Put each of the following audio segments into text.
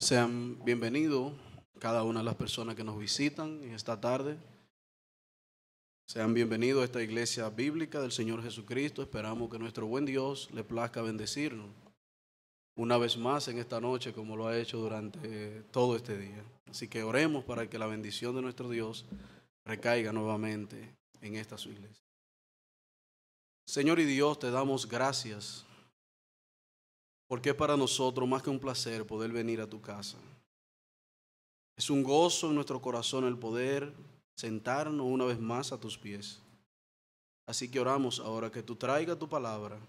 Sean bienvenidos cada una de las personas que nos visitan en esta tarde. Sean bienvenidos a esta iglesia bíblica del Señor Jesucristo. Esperamos que nuestro buen Dios le plazca bendecirnos una vez más en esta noche, como lo ha hecho durante todo este día. Así que oremos para que la bendición de nuestro Dios recaiga nuevamente en esta su iglesia. Señor y Dios, te damos gracias, porque es para nosotros más que un placer poder venir a tu casa. Es un gozo en nuestro corazón el poder sentarnos una vez más a tus pies. Así que oramos ahora que tú traigas tu palabra,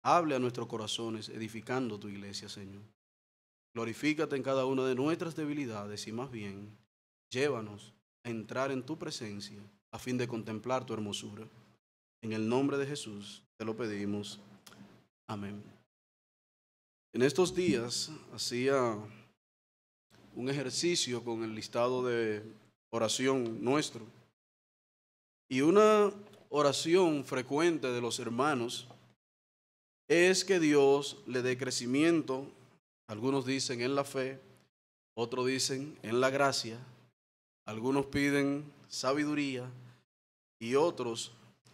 hable a nuestros corazones, edificando tu iglesia, Señor. Glorifícate en cada una de nuestras debilidades y más bien, llévanos a entrar en tu presencia a fin de contemplar tu hermosura. En el nombre de Jesús te lo pedimos. Amén. En estos días hacía un ejercicio con el listado de oración nuestro. Y una oración frecuente de los hermanos es que Dios le dé crecimiento. Algunos dicen en la fe, otros dicen en la gracia, algunos piden sabiduría y otros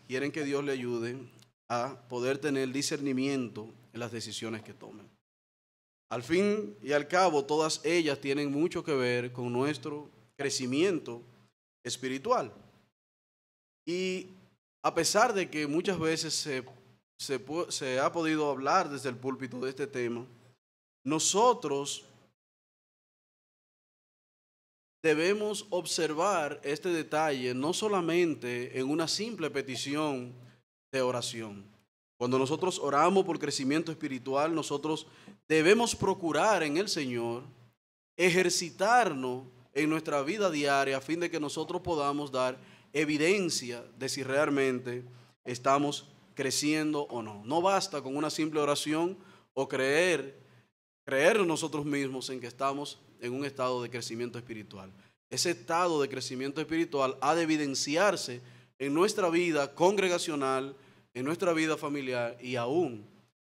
quieren que Dios le ayude a poder tener discernimiento en las decisiones que tomen. Al fin y al cabo, todas ellas tienen mucho que ver con nuestro crecimiento espiritual. Y a pesar de que muchas veces se ha podido hablar desde el púlpito de este tema, nosotros debemos observar este detalle no solamente en una simple petición de oración. Cuando nosotros oramos por crecimiento espiritual, nosotros debemos procurar en el Señor ejercitarnos en nuestra vida diaria a fin de que nosotros podamos dar evidencia de si realmente estamos creciendo o no. No basta con una simple oración o creer nosotros mismos en que estamos en un estado de crecimiento espiritual. Ese estado de crecimiento espiritual ha de evidenciarse en nuestra vida congregacional, en nuestra vida familiar y aún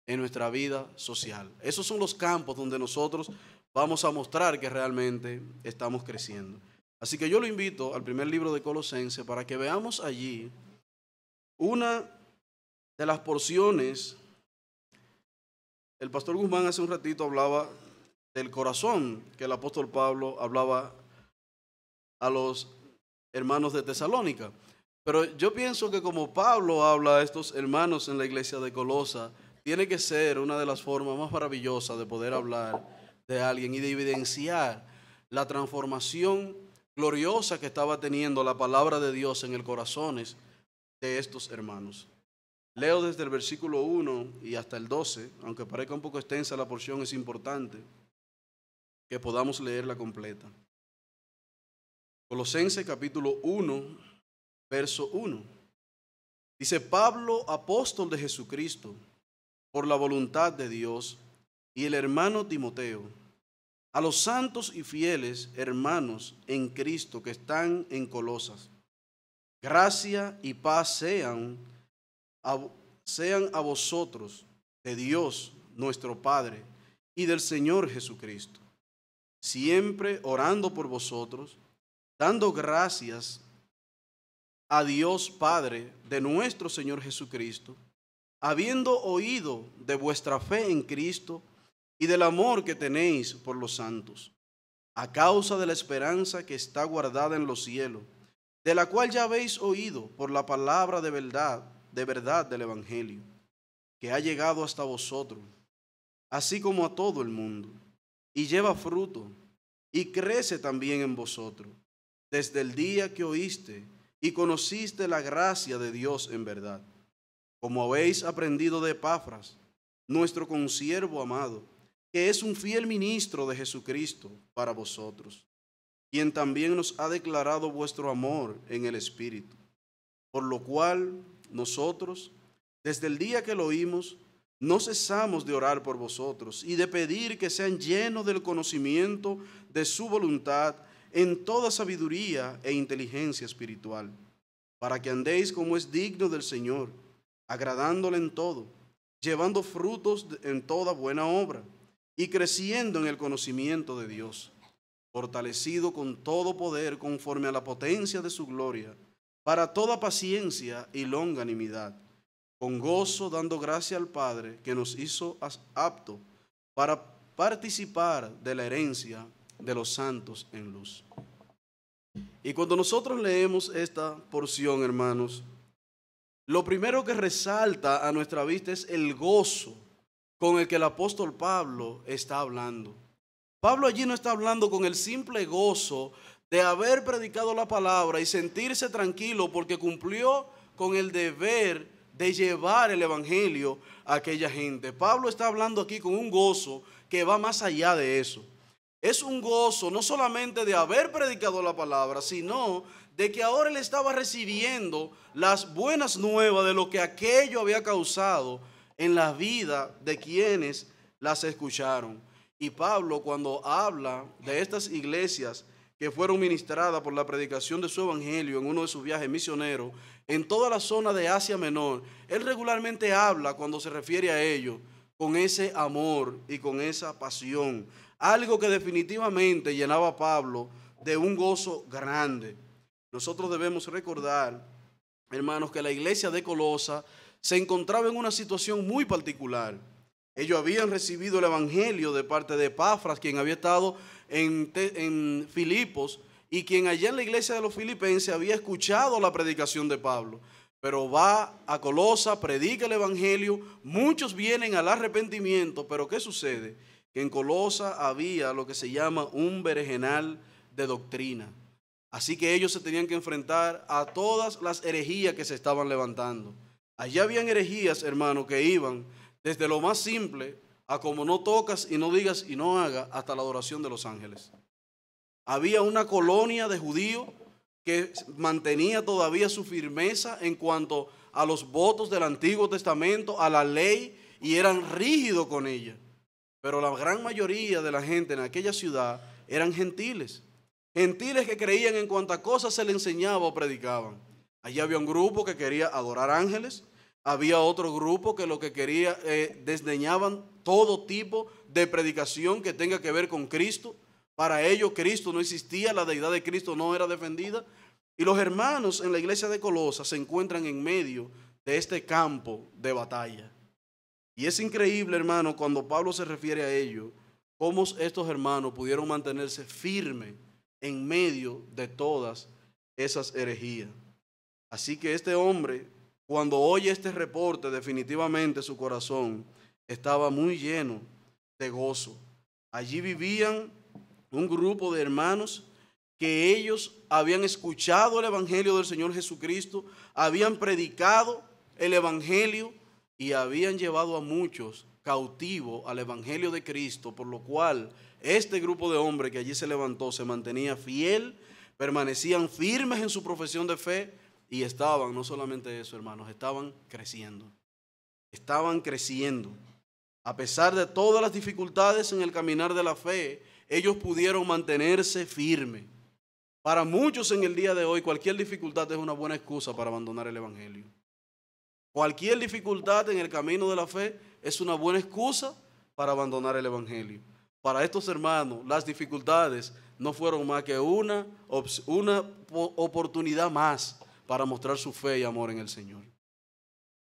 en nuestra vida social. Esos son los campos donde nosotros vamos a mostrar que realmente estamos creciendo. Así que yo lo invito al primer libro de Colosenses para que veamos allí una de las porciones. El pastor Guzmán hace un ratito hablaba del corazón que el apóstol Pablo hablaba a los hermanos de Tesalónica. Pero yo pienso que como Pablo habla a estos hermanos en la iglesia de Colosa, tiene que ser una de las formas más maravillosas de poder hablar de alguien y de evidenciar la transformación gloriosa que estaba teniendo la palabra de Dios en el corazones de estos hermanos. Leo desde el versículo 1 y hasta el 12, aunque parezca un poco extensa la porción, es importante que podamos leerla completa. Colosenses capítulo 1, verso 1. Dice: Pablo, apóstol de Jesucristo, por la voluntad de Dios, y el hermano Timoteo, a los santos y fieles hermanos en Cristo que están en Colosas, gracia y paz sean a vosotros, de Dios nuestro Padre y del Señor Jesucristo, siempre orando por vosotros, dando gracias a Dios Padre de nuestro Señor Jesucristo, habiendo oído de vuestra fe en Cristo y del amor que tenéis por los santos, a causa de la esperanza que está guardada en los cielos, de la cual ya habéis oído por la palabra de verdad del Evangelio, que ha llegado hasta vosotros, así como a todo el mundo, y lleva fruto, y crece también en vosotros, desde el día que oíste y conociste la gracia de Dios en verdad, como habéis aprendido de Epafras, nuestro consiervo amado, que es un fiel ministro de Jesucristo para vosotros, quien también nos ha declarado vuestro amor en el Espíritu, por lo cual nosotros, desde el día que lo oímos, no cesamos de orar por vosotros y de pedir que sean llenos del conocimiento de su voluntad en toda sabiduría e inteligencia espiritual, para que andéis como es digno del Señor, agradándole en todo, llevando frutos en toda buena obra y creciendo en el conocimiento de Dios, fortalecido con todo poder conforme a la potencia de su gloria, para toda paciencia y longanimidad, con gozo dando gracia al Padre que nos hizo apto para participar de la herencia de los santos en luz. Y cuando nosotros leemos esta porción, hermanos, lo primero que resalta a nuestra vista es el gozo con el que el apóstol Pablo está hablando. Pablo allí no está hablando con el simple gozo de haber predicado la palabra y sentirse tranquilo porque cumplió con el deber de llevar el evangelio a aquella gente. Pablo está hablando aquí con un gozo que va más allá de eso. Es un gozo no solamente de haber predicado la palabra, sino de que ahora él estaba recibiendo las buenas nuevas de lo que aquello había causado en la vida de quienes las escucharon. Y Pablo, cuando habla de estas iglesias que fueron ministradas por la predicación de su evangelio en uno de sus viajes misioneros en toda la zona de Asia Menor, él regularmente habla, cuando se refiere a ello, con ese amor y con esa pasión, algo que definitivamente llenaba a Pablo de un gozo grande. Nosotros debemos recordar, hermanos, que la iglesia de Colosa se encontraba en una situación muy particular. Ellos habían recibido el evangelio de parte de Epafras, quien había estado en Filipos y quien allá en la iglesia de los filipenses había escuchado la predicación de Pablo. Pero va a Colosa, predica el evangelio, muchos vienen al arrepentimiento, pero ¿qué sucede? Que en Colosa había lo que se llama un berenjenal de doctrina. Así que ellos se tenían que enfrentar a todas las herejías que se estaban levantando. Allá habían herejías, hermanos, que iban desde lo más simple a como no tocas y no digas y no hagas hasta la adoración de los ángeles. Había una colonia de judíos que mantenía todavía su firmeza en cuanto a los votos del Antiguo Testamento, a la ley, y eran rígidos con ella. Pero la gran mayoría de la gente en aquella ciudad eran gentiles. Gentiles que creían en cuantas cosas se le enseñaba o predicaban. Allí había un grupo que quería adorar ángeles. Había otro grupo que lo que quería, desdeñaban todo tipo de predicación que tenga que ver con Cristo. Para ellos Cristo no existía, la deidad de Cristo no era defendida. Y los hermanos en la iglesia de Colosas se encuentran en medio de este campo de batalla. Y es increíble, hermano, cuando Pablo se refiere a ello, cómo estos hermanos pudieron mantenerse firmes en medio de todas esas herejías. Así que este hombre, cuando oye este reporte, definitivamente su corazón estaba muy lleno de gozo. Allí vivían un grupo de hermanos que ellos habían escuchado el evangelio del Señor Jesucristo, habían predicado el evangelio y habían llevado a muchos cautivos al evangelio de Cristo, por lo cual este grupo de hombres que allí se levantó se mantenía fiel, permanecían firmes en su profesión de fe y estaban, no solamente eso, hermanos, estaban creciendo. Estaban creciendo. A pesar de todas las dificultades en el caminar de la fe, ellos pudieron mantenerse firmes. Para muchos en el día de hoy, cualquier dificultad es una buena excusa para abandonar el evangelio. Cualquier dificultad en el camino de la fe es una buena excusa para abandonar el evangelio. Para estos hermanos, las dificultades no fueron más que una oportunidad más para mostrar su fe y amor en el Señor.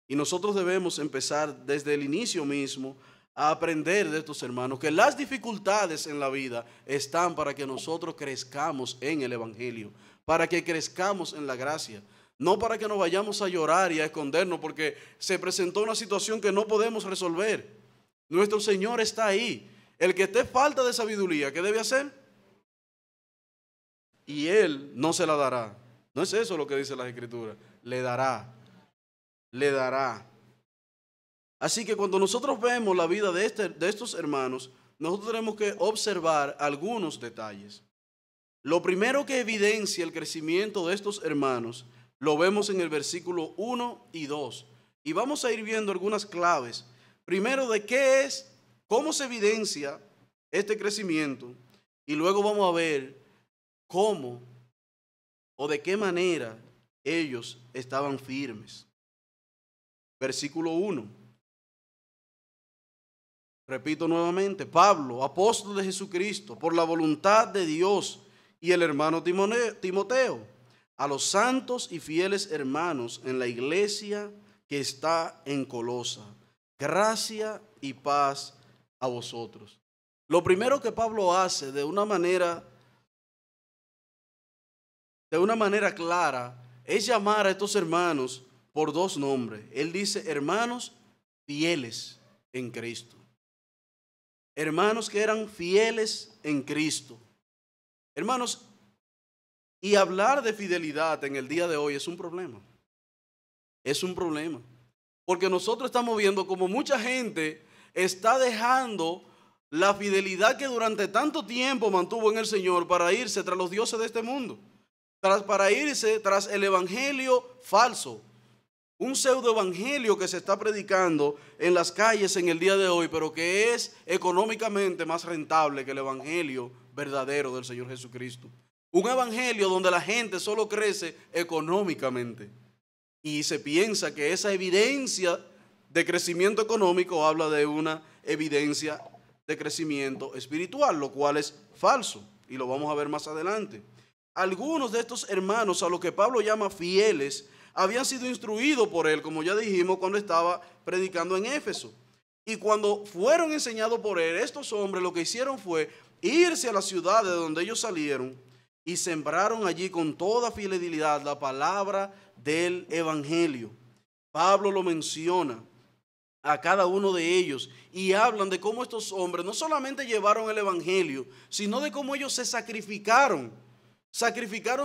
Y nosotros debemos empezar desde el inicio mismo a aprender de estos hermanos que las dificultades en la vida están para que nosotros crezcamos en el evangelio, para que crezcamos en la gracia. No para que nos vayamos a llorar y a escondernos porque se presentó una situación que no podemos resolver. Nuestro Señor está ahí. El que esté falta de sabiduría, ¿qué debe hacer? Y Él no se la dará. No es eso lo que dice la Escritura. Le dará. Le dará. Así que cuando nosotros vemos la vida de estos hermanos, nosotros tenemos que observar algunos detalles. Lo primero que evidencia el crecimiento de estos hermanos lo vemos en el versículo 1 y 2. Y vamos a ir viendo algunas claves. Primero, de qué es, cómo se evidencia este crecimiento. Y luego vamos a ver cómo o de qué manera ellos estaban firmes. Versículo 1. Repito nuevamente, Pablo, apóstol de Jesucristo, por la voluntad de Dios, y el hermano Timoteo, a los santos y fieles hermanos en la iglesia que está en Colosa. Gracia y paz a vosotros. Lo primero que Pablo hace de una manera clara es llamar a estos hermanos por dos nombres. Él dice hermanos fieles en Cristo. Hermanos que eran fieles en Cristo. Hermanos, y hablar de fidelidad en el día de hoy es un problema. Es un problema. Porque nosotros estamos viendo como mucha gente está dejando la fidelidad que durante tanto tiempo mantuvo en el Señor para irse tras los dioses de este mundo. Para irse tras el evangelio falso. Un pseudo evangelio que se está predicando en las calles en el día de hoy, pero que es económicamente más rentable que el evangelio verdadero del Señor Jesucristo. Un evangelio donde la gente solo crece económicamente. Y se piensa que esa evidencia de crecimiento económico habla de una evidencia de crecimiento espiritual, lo cual es falso. Y lo vamos a ver más adelante. Algunos de estos hermanos, a los que Pablo llama fieles, habían sido instruidos por él, como ya dijimos, cuando estaba predicando en Éfeso. Y cuando fueron enseñados por él, estos hombres lo que hicieron fue irse a la ciudad de donde ellos salieron y sembraron allí con toda fidelidad la palabra del evangelio. Pablo lo menciona a cada uno de ellos y hablan de cómo estos hombres no solamente llevaron el evangelio, sino de cómo ellos se sacrificaron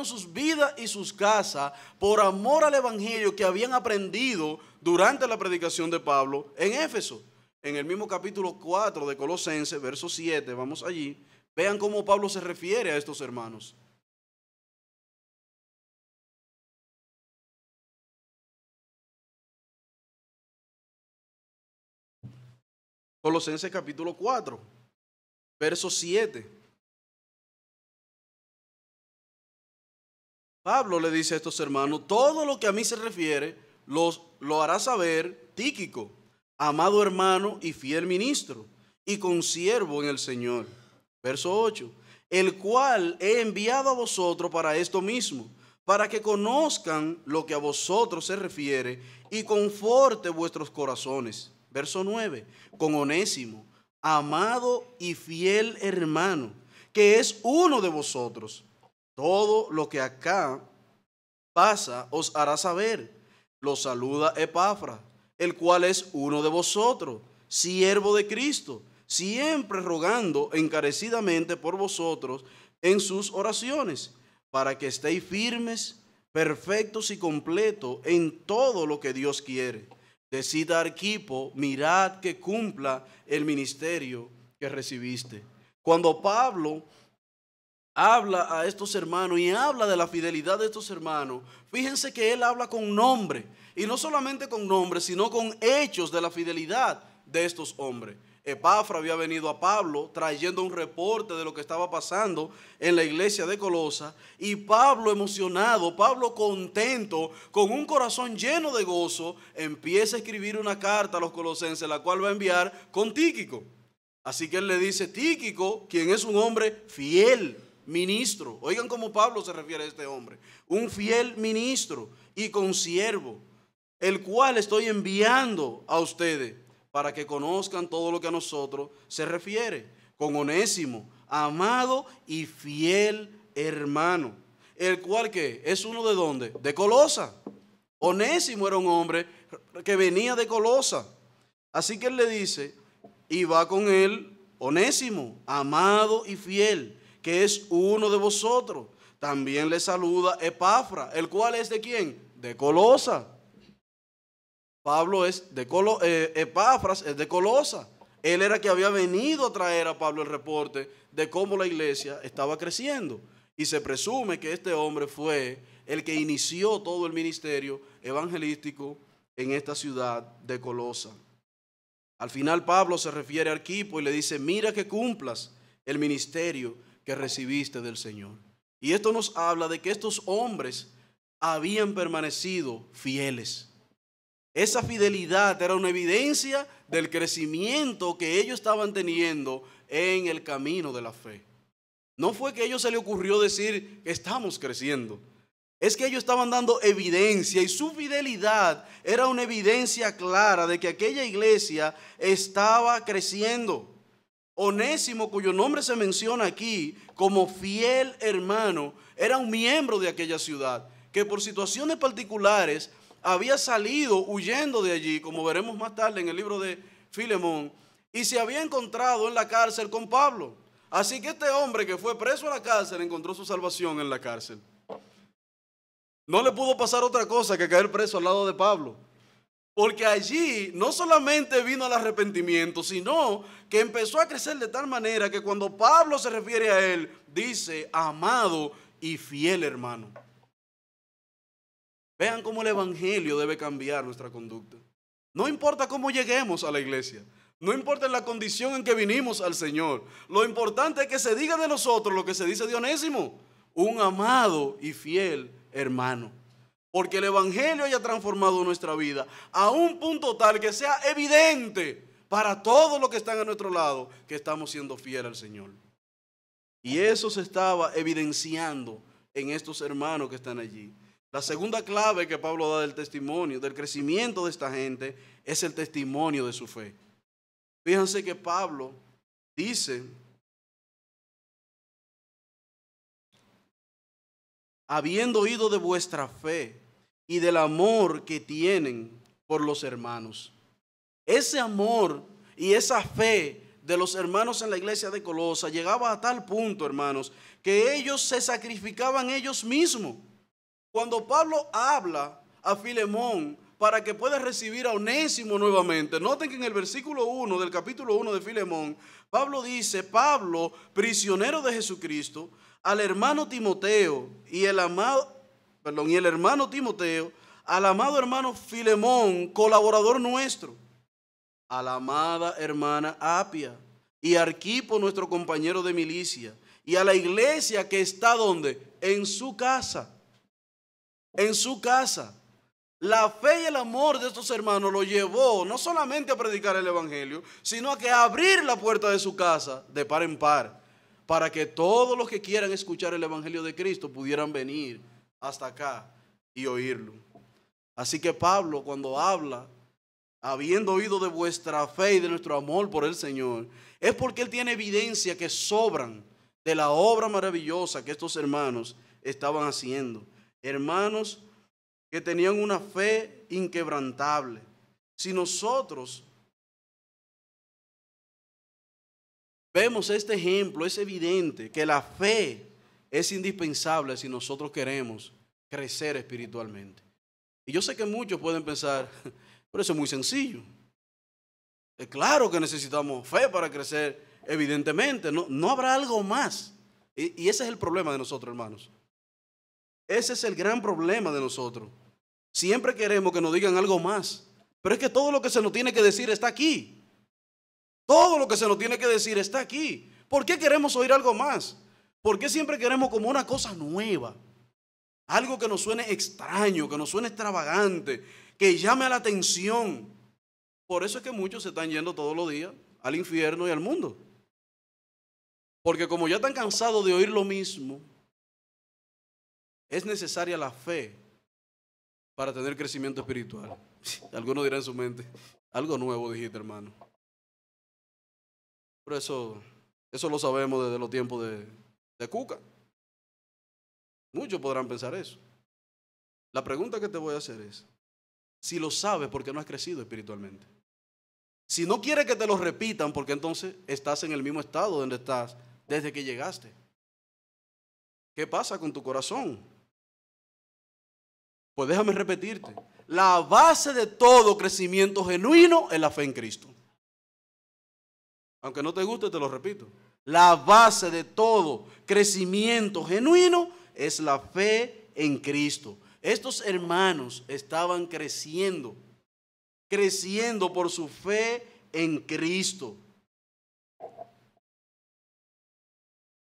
sus vidas y sus casas por amor al evangelio que habían aprendido durante la predicación de Pablo en Éfeso. En el mismo capítulo 4 de Colosenses, verso 7, vamos allí, vean cómo Pablo se refiere a estos hermanos. Colosenses capítulo 4, verso 7. Pablo le dice a estos hermanos, todo lo que a mí se refiere lo hará saber Tíquico, amado hermano y fiel ministro, y consiervo en el Señor. Verso 8, el cual he enviado a vosotros para esto mismo, para que conozcan lo que a vosotros se refiere y conforte vuestros corazones. Verso 9, con Onésimo, amado y fiel hermano, que es uno de vosotros. Todo lo que acá pasa os hará saber. Lo saluda Epafras, el cual es uno de vosotros, siervo de Cristo, siempre rogando encarecidamente por vosotros en sus oraciones, para que estéis firmes, perfectos y completos en todo lo que Dios quiere. Decid a Arquipo, mirad que cumpla el ministerio que recibiste. Cuando Pablo habla a estos hermanos y habla de la fidelidad de estos hermanos, fíjense que él habla con nombre, y no solamente con nombre, sino con hechos de la fidelidad de estos hombres. Epafras había venido a Pablo trayendo un reporte de lo que estaba pasando en la iglesia de Colosa, y Pablo emocionado, Pablo contento, con un corazón lleno de gozo, empieza a escribir una carta a los colosenses, la cual va a enviar con Tíquico. Así que él le dice, Tíquico, quien es un hombre fiel, ministro. Oigan cómo Pablo se refiere a este hombre. Un fiel ministro y consiervo, el cual estoy enviando a ustedes para que conozcan todo lo que a nosotros se refiere. Con Onésimo, amado y fiel hermano, el cual que es uno de ¿dónde? De Colosa. Onésimo era un hombre que venía de Colosa. Así que él le dice, y va con él Onésimo, amado y fiel, que es uno de vosotros. También le saluda Epafras, el cual es ¿de quién? De Colosa. Pablo es de Epafras es de Colosa. Él era que había venido a traer a Pablo el reporte de cómo la iglesia estaba creciendo. Y se presume que este hombre fue el que inició todo el ministerio evangelístico en esta ciudad de Colosa. Al final Pablo se refiere a Arquipo y le dice, mira que cumplas el ministerio que recibiste del Señor. Y esto nos habla de que estos hombres habían permanecido fieles. Esa fidelidad era una evidencia del crecimiento que ellos estaban teniendo en el camino de la fe. No fue que a ellos se les ocurrió decir que estamos creciendo. Es que ellos estaban dando evidencia y su fidelidad era una evidencia clara de que aquella iglesia estaba creciendo. Onésimo, cuyo nombre se menciona aquí como fiel hermano, era un miembro de aquella ciudad que por situaciones particulares había salido huyendo de allí, como veremos más tarde en el libro de Filemón, y se había encontrado en la cárcel con Pablo. Así que este hombre que fue preso a la cárcel encontró su salvación en la cárcel. No le pudo pasar otra cosa que caer preso al lado de Pablo. Porque allí no solamente vino el arrepentimiento, sino que empezó a crecer de tal manera que cuando Pablo se refiere a él, dice, amado y fiel hermano. Vean cómo el evangelio debe cambiar nuestra conducta. No importa cómo lleguemos a la iglesia, no importa la condición en que vinimos al Señor. Lo importante es que se diga de nosotros lo que se dice de Onésimo, un amado y fiel hermano. Porque el evangelio haya transformado nuestra vida a un punto tal que sea evidente para todos los que están a nuestro lado que estamos siendo fieles al Señor. Y eso se estaba evidenciando en estos hermanos que están allí. La segunda clave que Pablo da del testimonio, del crecimiento de esta gente, es el testimonio de su fe. Fíjense que Pablo dice, habiendo oído de vuestra fe y del amor que tienen por los hermanos. Ese amor y esa fe de los hermanos en la iglesia de Colosa llegaba a tal punto, hermanos, que ellos se sacrificaban ellos mismos. Cuando Pablo habla a Filemón para que pueda recibir a Onésimo nuevamente, noten que en el versículo 1 del capítulo 1 de Filemón, Pablo dice, Pablo, prisionero de Jesucristo, al hermano Timoteo y el hermano Timoteo, al amado hermano Filemón, colaborador nuestro, a la amada hermana Apia y Arquipo, nuestro compañero de milicia, y a la iglesia que está ¿dónde? En su casa. En su casa. La fe y el amor de estos hermanos lo llevó no solamente a predicar el evangelio, sino a que abrir la puerta de su casa de par en par, para que todos los que quieran escuchar el evangelio de Cristo pudieran venir hasta acá y oírlo. Así que Pablo, cuando habla, habiendo oído de vuestra fe y de nuestro amor por el Señor, es porque él tiene evidencia que sobran de la obra maravillosa que estos hermanos estaban haciendo. Hermanos que tenían una fe inquebrantable. Si nosotros vemos este ejemplo, es evidente que la fe es indispensable si nosotros queremos crecer espiritualmente. Y yo sé que muchos pueden pensar, pero eso es muy sencillo. Es claro que necesitamos fe para crecer, evidentemente. No habrá algo más. Y ese es el problema de nosotros, hermanos. Ese es el gran problema de nosotros. Siempre queremos que nos digan algo más. Pero es que todo lo que se nos tiene que decir está aquí. Todo lo que se nos tiene que decir está aquí. ¿Por qué queremos oír algo más? ¿Por qué siempre queremos como una cosa nueva? Algo que nos suene extraño, que nos suene extravagante, que llame a la atención. Por eso es que muchos se están yendo todos los días al infierno y al mundo. Porque como ya están cansados de oír lo mismo, es necesaria la fe para tener crecimiento espiritual. Algunos dirán en su mente, algo nuevo dijiste, hermano. Pero eso lo sabemos desde los tiempos de Cuca. Muchos podrán pensar eso. La pregunta que te voy a hacer es, si lo sabes, ¿por qué no has crecido espiritualmente? Si no quieres que te lo repitan, porque entonces estás en el mismo estado donde estás desde que llegaste. ¿Qué pasa con tu corazón? Pues déjame repetirte. La base de todo crecimiento genuino es la fe en Cristo. Aunque no te guste, te lo repito. La base de todo crecimiento genuino es la fe en Cristo. Estos hermanos estaban creciendo por su fe en Cristo.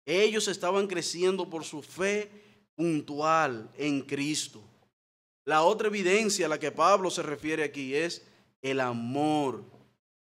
Ellos estaban creciendo por su fe puntual en Cristo. La otra evidencia a la que Pablo se refiere aquí es el amor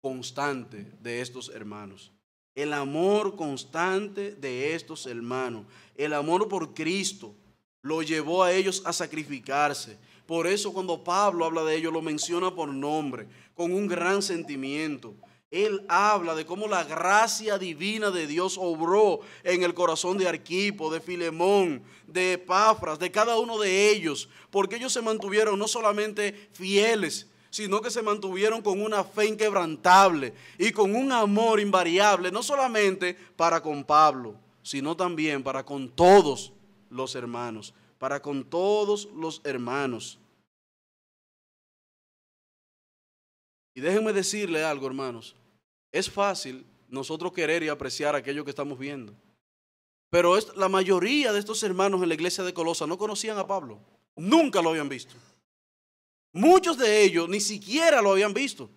constante de estos hermanos. El amor constante de estos hermanos. El amor por Cristo lo llevó a ellos a sacrificarse. Por eso cuando Pablo habla de ellos lo menciona por nombre, con un gran sentimiento. Él habla de cómo la gracia divina de Dios obró en el corazón de Arquipo, de Filemón, de Epafras, de cada uno de ellos, porque ellos se mantuvieron no solamente fieles, sino que se mantuvieron con una fe inquebrantable y con un amor invariable, no solamente para con Pablo, sino también para con todos los hermanos, para con todos los hermanos. Y déjenme decirle algo, hermanos. Es fácil nosotros querer y apreciar aquello que estamos viendo. Pero la mayoría de estos hermanos en la iglesia de Colosas no conocían a Pablo. Nunca lo habían visto. Muchos de ellos ni siquiera lo habían visto.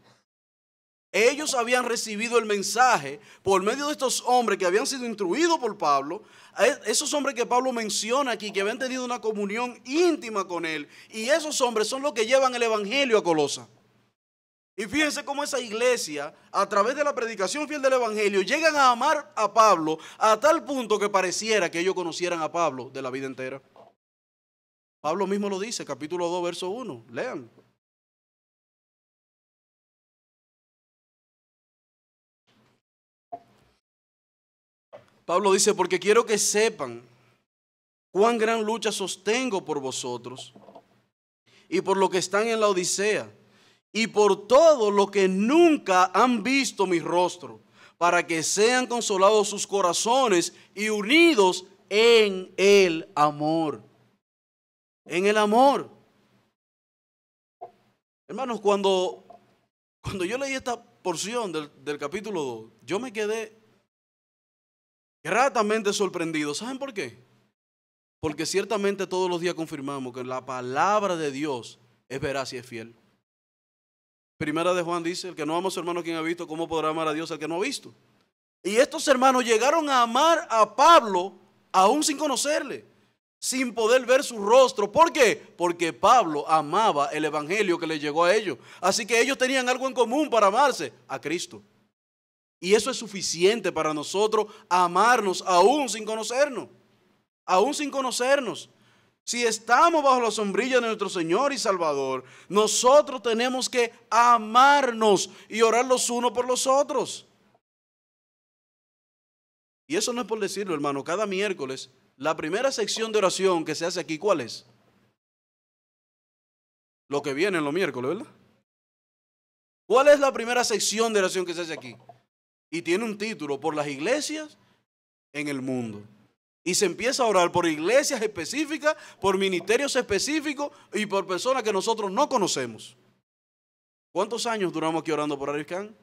Ellos habían recibido el mensaje por medio de estos hombres que habían sido instruidos por Pablo. Esos hombres que Pablo menciona aquí, que habían tenido una comunión íntima con él. Y esos hombres son los que llevan el evangelio a Colosas. Y fíjense cómo esa iglesia, a través de la predicación fiel del evangelio, llegan a amar a Pablo a tal punto que pareciera que ellos conocieran a Pablo de la vida entera. Pablo mismo lo dice, capítulo 2, verso 1. Lean. Pablo dice, porque quiero que sepan cuán gran lucha sostengo por vosotros y por los que están en la Odisea, y por todo lo que nunca han visto mi rostro, para que sean consolados sus corazones y unidos en el amor. En el amor. Hermanos, cuando yo leí esta porción del capítulo 2, yo me quedé gratamente sorprendido. ¿Saben por qué? Porque ciertamente todos los días confirmamos que la palabra de Dios es veraz y es fiel. Primera de Juan dice, el que no ama a su hermano quien ha visto, ¿cómo podrá amar a Dios al que no ha visto? Y estos hermanos llegaron a amar a Pablo aún sin conocerle, sin poder ver su rostro. ¿Por qué? Porque Pablo amaba el evangelio que le llegó a ellos. Así que ellos tenían algo en común para amarse, a Cristo. Y eso es suficiente para nosotros amarnos aún sin conocernos. Aún sin conocernos. Si estamos bajo la sombrilla de nuestro Señor y Salvador, nosotros tenemos que amarnos y orar los unos por los otros. Y eso no es por decirlo, hermano. Cada miércoles, la primera sección de oración que se hace aquí, ¿cuál es? Lo que viene en los miércoles, ¿verdad? ¿Cuál es la primera sección de oración que se hace aquí? Y tiene un título, por las iglesias en el mundo. Y se empieza a orar por iglesias específicas, por ministerios específicos y por personas que nosotros no conocemos. ¿Cuántos años duramos aquí orando por Aris Khan?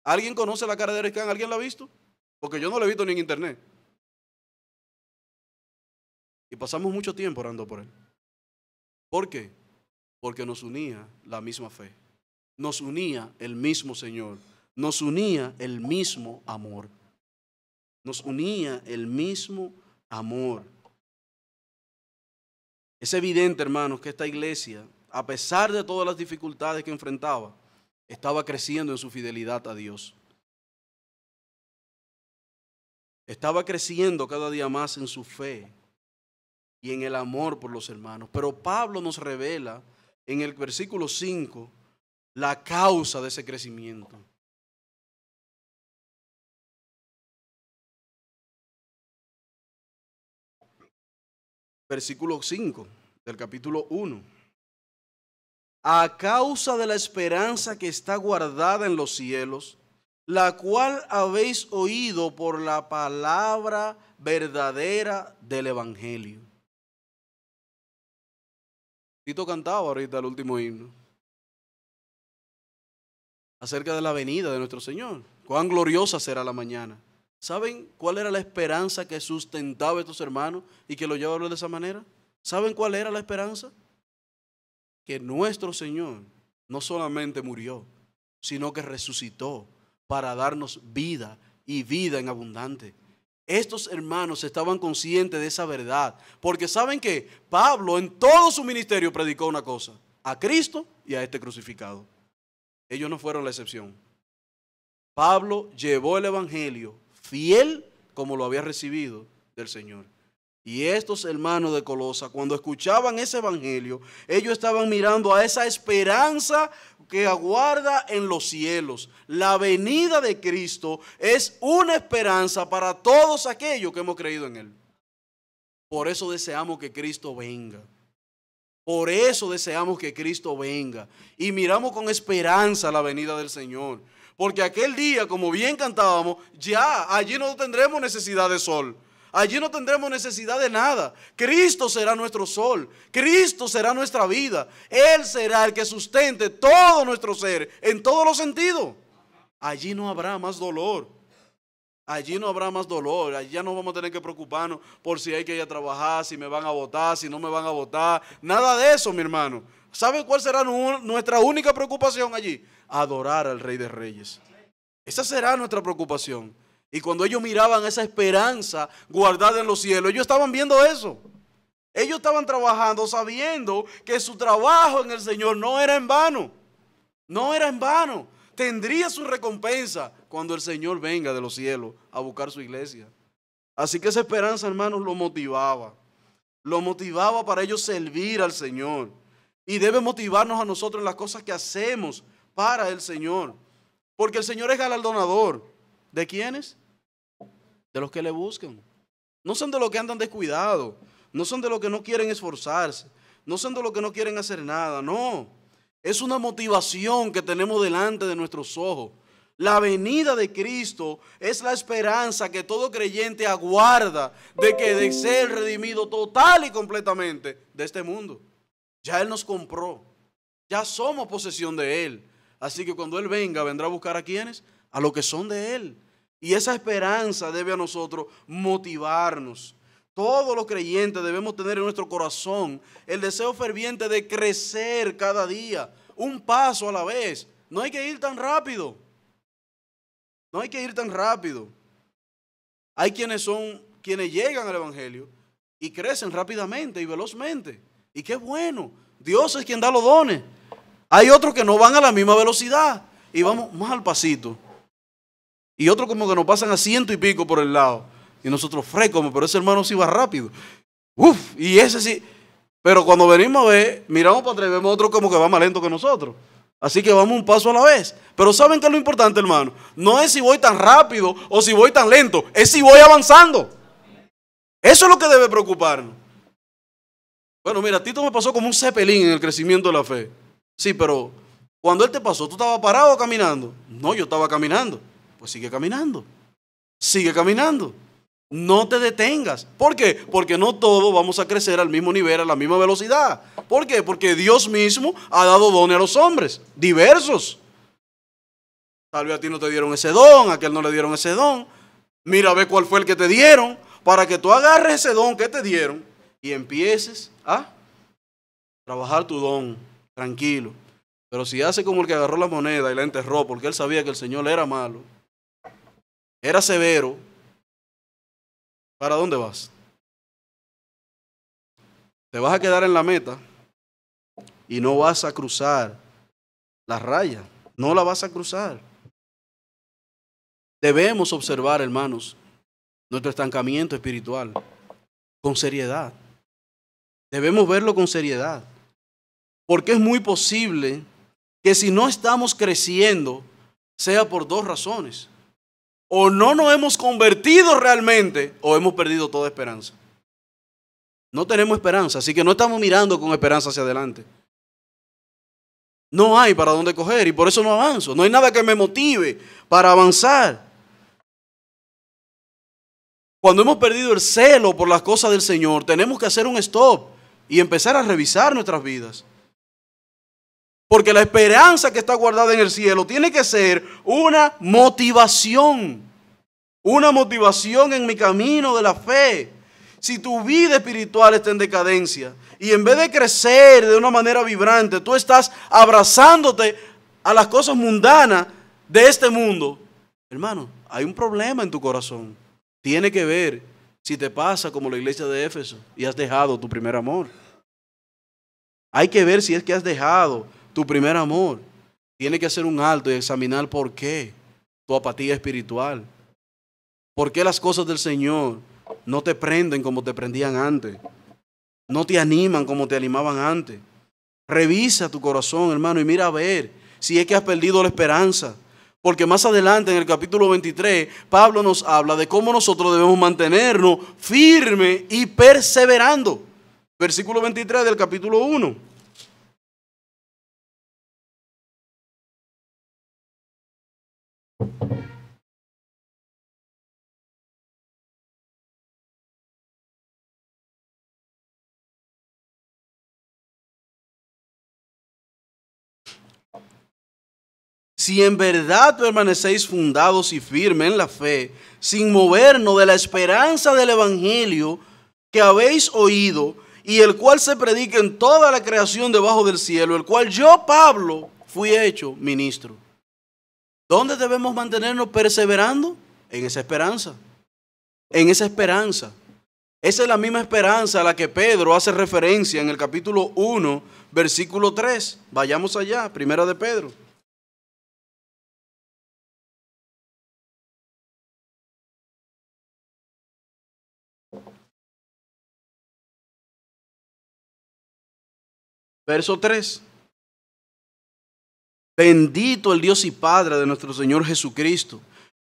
¿Alguien conoce la cara de Aris Khan? ¿Alguien la ha visto? Porque yo no la he visto ni en internet. Y pasamos mucho tiempo orando por él. ¿Por qué? Porque nos unía la misma fe. Nos unía el mismo Señor. Nos unía el mismo amor. Nos unía el mismo amor. Es evidente, hermanos, que esta iglesia, a pesar de todas las dificultades que enfrentaba, estaba creciendo en su fidelidad a Dios. Estaba creciendo cada día más en su fe y en el amor por los hermanos. Pero Pablo nos revela en el versículo 5 la causa de ese crecimiento. Versículo 5 del capítulo 1. A causa de la esperanza que está guardada en los cielos, la cual habéis oído por la palabra verdadera del evangelio. Tito cantaba ahorita el último himno acerca de la venida de nuestro Señor. Cuán gloriosa será la mañana. ¿Saben cuál era la esperanza que sustentaba a estos hermanos y que lo llevaba a hablar de esa manera? ¿Saben cuál era la esperanza? Que nuestro Señor no solamente murió, sino que resucitó para darnos vida y vida en abundante. Estos hermanos estaban conscientes de esa verdad, porque saben que Pablo en todo su ministerio predicó una cosa: a Cristo y a este crucificado. Ellos no fueron la excepción. Pablo llevó el evangelio fiel como lo había recibido del Señor. Y estos hermanos de Colosa, cuando escuchaban ese evangelio, ellos estaban mirando a esa esperanza que aguarda en los cielos. La venida de Cristo es una esperanza para todos aquellos que hemos creído en Él. Por eso deseamos que Cristo venga. Por eso deseamos que Cristo venga. Y miramos con esperanza la venida del Señor. Porque aquel día, como bien cantábamos, ya allí no tendremos necesidad de sol. Allí no tendremos necesidad de nada. Cristo será nuestro sol. Cristo será nuestra vida. Él será el que sustente todo nuestro ser en todos los sentidos. Allí no habrá más dolor. Allí no habrá más dolor. Allí ya no vamos a tener que preocuparnos por si hay que ir a trabajar, si me van a votar, si no me van a votar. Nada de eso, mi hermano. ¿Sabe cuál será nuestra única preocupación allí? Adorar al Rey de Reyes. Esa será nuestra preocupación. Y cuando ellos miraban esa esperanza guardada en los cielos, ellos estaban viendo eso. Ellos estaban trabajando sabiendo que su trabajo en el Señor no era en vano. No era en vano. Tendría su recompensa cuando el Señor venga de los cielos a buscar su iglesia. Así que esa esperanza, hermanos, lo motivaba. Lo motivaba para ellos servir al Señor. Y debe motivarnos a nosotros en las cosas que hacemos para el Señor. Porque el Señor es galardonador. ¿De quiénes? De los que le buscan. No son de los que andan descuidados. No son de los que no quieren esforzarse. No son de los que no quieren hacer nada. No. Es una motivación que tenemos delante de nuestros ojos. La venida de Cristo es la esperanza que todo creyente aguarda de ser redimido total y completamente de este mundo. Ya Él nos compró. Ya somos posesión de Él. Así que cuando Él venga, vendrá a buscar a quienes, a los que son de Él. Y esa esperanza debe a nosotros motivarnos. Todos los creyentes debemos tener en nuestro corazón el deseo ferviente de crecer cada día, un paso a la vez. No hay que ir tan rápido. No hay que ir tan rápido. Hay quienes llegan al Evangelio y crecen rápidamente y velozmente. Y qué bueno, Dios es quien da los dones. Hay otros que no van a la misma velocidad y vamos más al pasito. Y otros como que nos pasan a 100 y pico por el lado. Y nosotros frescos, pero ese hermano sí va rápido. Uf, y ese sí. Pero cuando venimos a ver, miramos para atrás y vemos otro como que va más lento que nosotros. Así que vamos un paso a la vez. Pero ¿saben qué es lo importante, hermano? No es si voy tan rápido o si voy tan lento. Es si voy avanzando. Eso es lo que debe preocuparnos. Bueno, mira, Tito me pasó como un cepelín en el crecimiento de la fe. Sí, pero cuando él te pasó, ¿tú estabas parado o caminando? No, yo estaba caminando. Pues sigue caminando. Sigue caminando. No te detengas. ¿Por qué? Porque no todos vamos a crecer al mismo nivel, a la misma velocidad. ¿Por qué? Porque Dios mismo ha dado dones a los hombres, diversos. Tal vez a ti no te dieron ese don, a aquel no le dieron ese don. Mira a ver cuál fue el que te dieron, para que tú agarres ese don que te dieron y empieces a trabajar tu don, tranquilo. Pero si hace como el que agarró la moneda y la enterró, porque él sabía que el Señor era malo, era severo, ¿para dónde vas? Te vas a quedar en la meta y no vas a cruzar la raya, no la vas a cruzar. Debemos observar, hermanos, nuestro estancamiento espiritual con seriedad. Debemos verlo con seriedad, porque es muy posible que si no estamos creciendo, sea por dos razones. O no nos hemos convertido realmente, o hemos perdido toda esperanza. No tenemos esperanza, así que no estamos mirando con esperanza hacia adelante. No hay para dónde coger y por eso no avanzo. No hay nada que me motive para avanzar. Cuando hemos perdido el celo por las cosas del Señor, tenemos que hacer un stop y empezar a revisar nuestras vidas. Porque la esperanza que está guardada en el cielo tiene que ser una motivación. Una motivación en mi camino de la fe. Si tu vida espiritual está en decadencia y en vez de crecer de una manera vibrante, tú estás abrazándote a las cosas mundanas de este mundo, hermano, hay un problema en tu corazón. tiene que ver si te pasa como la iglesia de Éfeso y has dejado tu primer amor. Hay que ver si es que has dejado tu primer amor. Tiene que hacer un alto y examinar por qué tu apatía espiritual. ¿Por qué las cosas del Señor no te prenden como te prendían antes? No te animan como te animaban antes. Revisa tu corazón, hermano, y mira a ver si es que has perdido la esperanza. Porque más adelante en el capítulo 23, Pablo nos habla de cómo nosotros debemos mantenernos firmes y perseverando. Versículo 23 del capítulo 1. Si en verdad permanecéis fundados y firmes en la fe, sin movernos de la esperanza del evangelio que habéis oído y el cual se predica en toda la creación debajo del cielo, el cual yo, Pablo, fui hecho ministro. ¿Dónde debemos mantenernos perseverando? En esa esperanza. En esa esperanza. Esa es la misma esperanza a la que Pedro hace referencia en el capítulo 1, versículo 3. Vayamos allá, primera de Pedro. Verso 3. Bendito el Dios y Padre de nuestro Señor Jesucristo,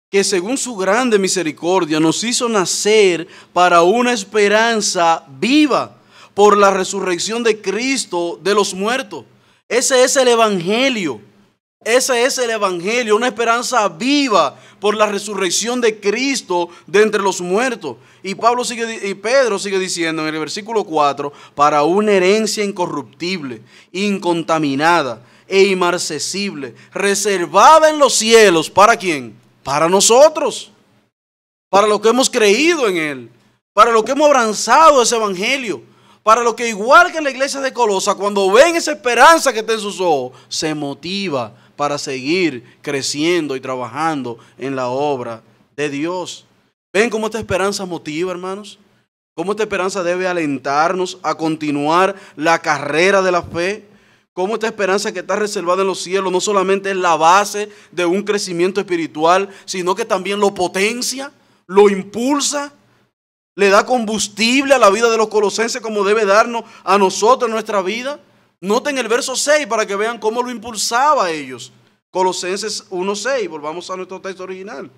que según su grande misericordia nos hizo nacer para una esperanza viva por la resurrección de Cristo de los muertos. Ese es el Evangelio. Ese es el Evangelio, una esperanza viva por la resurrección de Cristo de entre los muertos. Y Pedro sigue diciendo en el versículo 4, para una herencia incorruptible, incontaminada e inmarcesible, reservada en los cielos. ¿Para quién? Para nosotros, para los que hemos creído en Él, para los que hemos abrazado ese Evangelio, para los que igual que en la iglesia de Colosa, cuando ven esa esperanza que está en sus ojos, se motiva para seguir creciendo y trabajando en la obra de Dios. ¿Ven cómo esta esperanza motiva, hermanos? ¿Cómo esta esperanza debe alentarnos a continuar la carrera de la fe? ¿Cómo esta esperanza que está reservada en los cielos no solamente es la base de un crecimiento espiritual, sino que también lo potencia, lo impulsa, le da combustible a la vida de los colosenses como debe darnos a nosotros en nuestra vida? Noten el verso 6 para que vean cómo lo impulsaba a ellos. Colosenses 1:6, volvamos a nuestro texto original.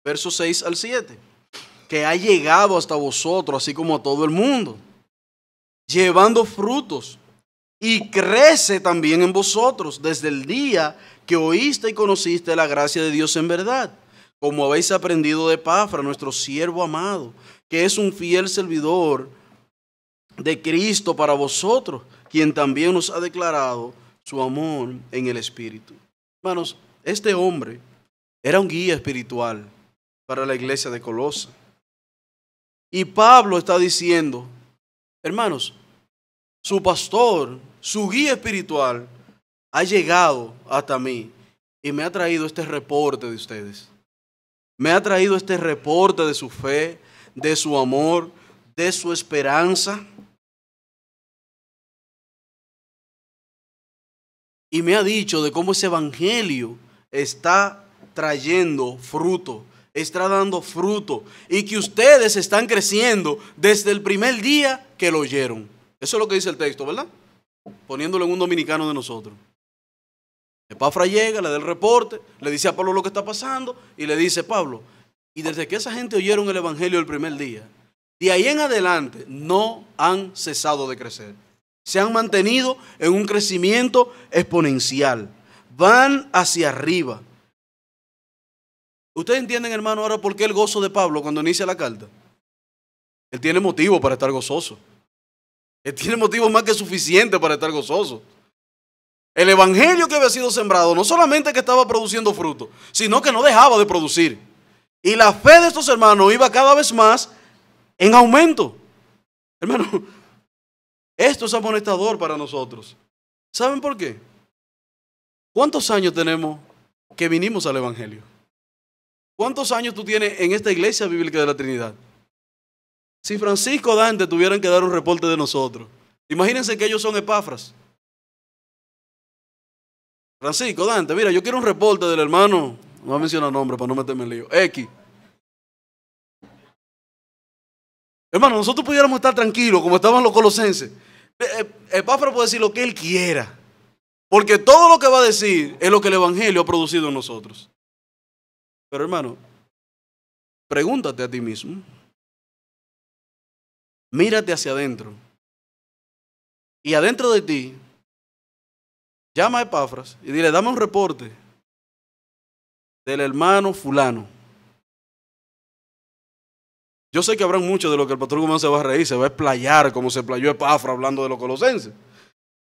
Versos 6 al 7. Que ha llegado hasta vosotros, así como a todo el mundo, llevando frutos, y crece también en vosotros desde el día que oíste y conociste la gracia de Dios en verdad, como habéis aprendido de Epafra, nuestro siervo amado, que es un fiel servidor de Cristo para vosotros, quien también nos ha declarado su amor en el Espíritu. Hermanos, este hombre era un guía espiritual para la iglesia de Colosa. Y Pablo está diciendo, hermanos, su pastor, su guía espiritual, ha llegado hasta mí y me ha traído este reporte de ustedes. Me ha traído este reporte de su fe, de su amor, de su esperanza. Y me ha dicho de cómo ese evangelio está trayendo fruto, está dando fruto, y que ustedes están creciendo desde el primer día que lo oyeron. Eso es lo que dice el texto, ¿verdad? Poniéndolo en un dominicano de nosotros. Epafra llega, le da el reporte, le dice a Pablo lo que está pasando, y le dice, Pablo, y desde que esa gente oyeron el evangelio el primer día, de ahí en adelante no han cesado de crecer. Se han mantenido en un crecimiento exponencial. Van hacia arriba. ¿Ustedes entienden, hermano, ahora por qué el gozo de Pablo cuando inicia la carta? Él tiene motivo para estar gozoso. Él tiene motivo más que suficiente para estar gozoso. El evangelio que había sido sembrado no solamente que estaba produciendo fruto, sino que no dejaba de producir. Y la fe de estos hermanos iba cada vez más en aumento. Hermano, esto es amonestador para nosotros. ¿Saben por qué? ¿Cuántos años tenemos que vinimos al evangelio? ¿Cuántos años tú tienes en esta iglesia bíblica de la Trinidad? Si Francisco o Dante tuvieran que dar un reporte de nosotros, imagínense que ellos son Epafras. Francisco, Dante, mira, yo quiero un reporte del hermano, no voy a mencionar nombre para no meterme en lío, X. Hermano, nosotros pudiéramos estar tranquilos como estaban los colosenses. Epafras puede decir lo que él quiera, porque todo lo que va a decir es lo que el evangelio ha producido en nosotros. Pero hermano, pregúntate a ti mismo, mírate hacia adentro, y adentro de ti, llama a Epafras y dile, dame un reporte del hermano fulano. Yo sé que habrán muchos de lo que el pastor Guzmán se va a reír, se va a explayar como se explayó Epafras hablando de los colosenses.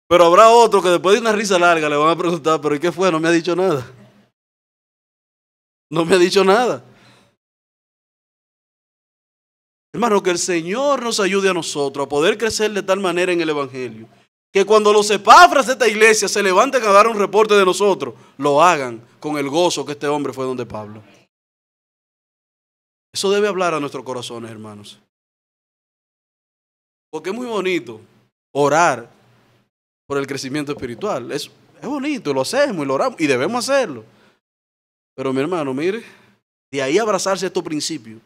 Pero habrá otro que después de una risa larga le van a preguntar, ¿pero y qué fue? No me ha dicho nada. No me ha dicho nada. Hermano, que el Señor nos ayude a nosotros a poder crecer de tal manera en el evangelio, que cuando los Epafras de esta iglesia se levanten a dar un reporte de nosotros, lo hagan con el gozo que este hombre fue donde Pablo. Eso debe hablar a nuestros corazones, hermanos. Porque es muy bonito orar por el crecimiento espiritual. Es bonito, lo hacemos y lo oramos y debemos hacerlo. Pero mi hermano, mire, de ahí abrazarse a estos principios,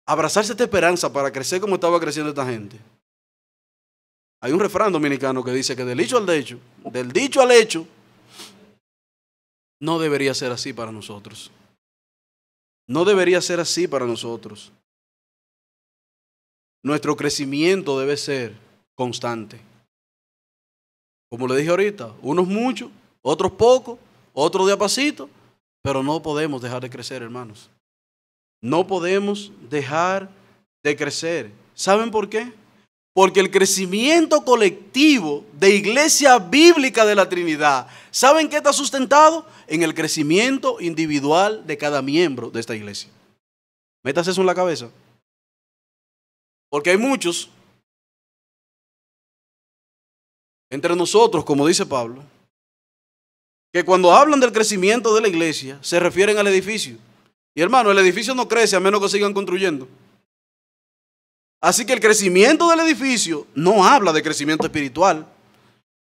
abrazarse a esta esperanza para crecer como estaba creciendo esta gente. Hay un refrán dominicano que dice que del dicho al hecho, no debería ser así para nosotros. No debería ser así para nosotros. Nuestro crecimiento debe ser constante. Como le dije ahorita, unos muchos, otros pocos, otros de a pasito, pero no podemos dejar de crecer, hermanos. No podemos dejar de crecer. ¿Saben por qué? Porque el crecimiento colectivo de Iglesia Bíblica de la Trinidad, ¿saben qué está sustentado? En el crecimiento individual de cada miembro de esta iglesia. Métase eso en la cabeza. Porque hay muchos entre nosotros, como dice Pablo, que cuando hablan del crecimiento de la iglesia, se refieren al edificio. Y hermano, el edificio no crece a menos que sigan construyendo. Así que el crecimiento del edificio no habla de crecimiento espiritual.